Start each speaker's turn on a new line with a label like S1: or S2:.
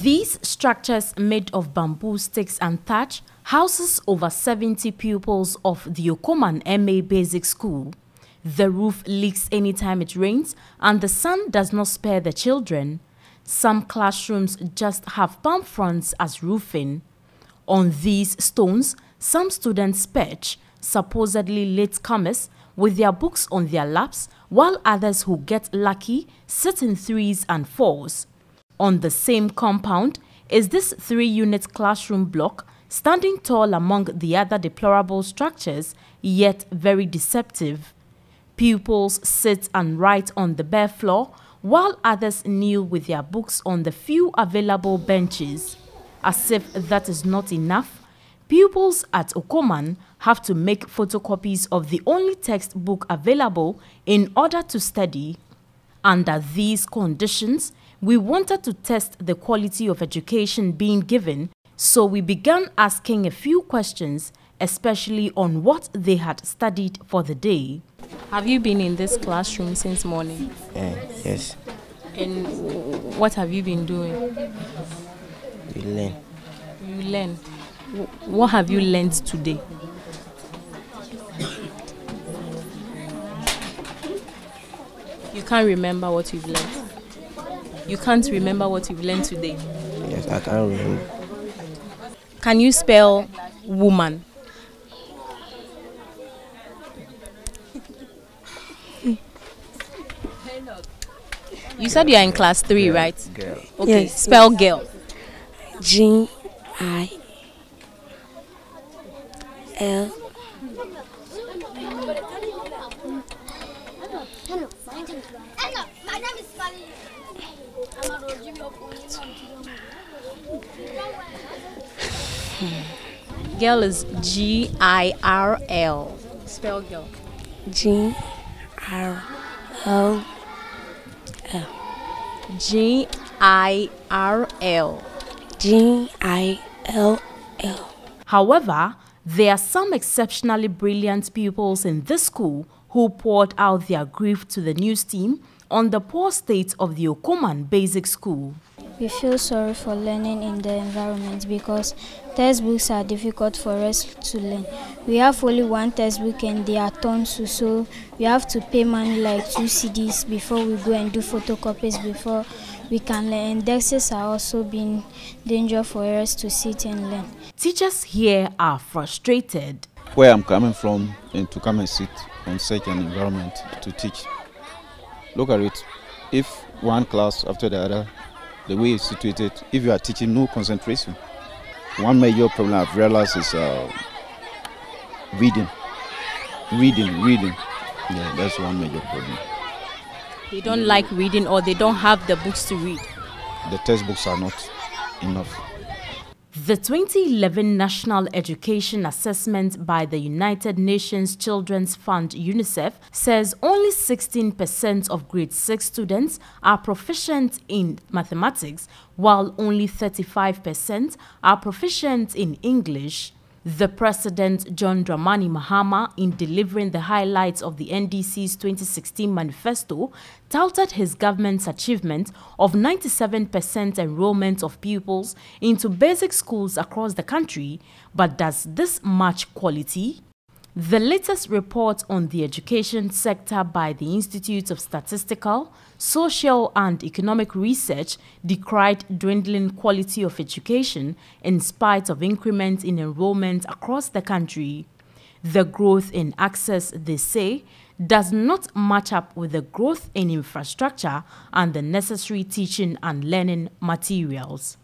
S1: These structures made of bamboo sticks and thatch houses over 70 pupils of the Okoman MA Basic School. The roof leaks anytime it rains and the sun does not spare the children. Some classrooms just have palm fronds as roofing. On these stones, some students perch, supposedly latecomers, with their books on their laps, while others who get lucky sit in 3s and 4s. On the same compound is this 3-unit classroom block, standing tall among the other deplorable structures, yet very deceptive. Pupils sit and write on the bare floor, while others kneel with their books on the few available benches. As if that is not enough, pupils at Okoman have to make photocopies of the only textbook available in order to study. Under these conditions, we wanted to test the quality of education being given, so we began asking a few questions, especially on what they had studied for the day. Have you been in this classroom since morning?
S2: Yes.
S1: And what have you been doing?
S2: We learn.
S1: You learn. What have you learned today? You can't remember what you've learned. You can't remember what you've learned today.
S2: Yes, I can't remember.
S1: Can you spell woman? You said you are in class 3,
S2: Girl.
S1: right?
S2: Girl.
S1: Okay,
S3: Yes.
S1: spell girl.
S3: G-I-L.
S1: Girl is G-I-R-L. Spell girl.
S3: G-R-L.
S1: G-I-R-L.
S3: G-I-L-L.
S1: However, there are some exceptionally brilliant pupils in this school who poured out their grief to the news team on the poor state of the Okoman Basic School.
S4: We feel sorry for learning in the environment because textbooks are difficult for us to learn. We have only one textbook and they are tons, so we have to pay money like 2 CDs before we go and do photocopies before we can learn. And desks are also being dangerous for us to sit and learn.
S1: Teachers here are frustrated.
S5: Where I'm coming from and to come and sit on such an environment to teach. Look at it. If one class after the other, the way it's situated, if you are teaching, no concentration. One major problem I've realized is reading. Reading. Yeah, that's one major problem.
S1: They don't like reading or they don't have the books to read.
S5: The textbooks are not enough.
S1: The 2011 National Education Assessment by the United Nations Children's Fund UNICEF says only 16% of grade 6 students are proficient in mathematics, while only 35% are proficient in English. The President, John Dramani Mahama, in delivering the highlights of the NDC's 2016 manifesto, touted his government's achievement of 97% enrollment of pupils into basic schools across the country. But does this match quality? The latest report on the education sector by the Institute of Statistical, Social and Economic Research decried dwindling quality of education in spite of increments in enrollment across the country. The growth in access, they say, does not match up with the growth in infrastructure and the necessary teaching and learning materials.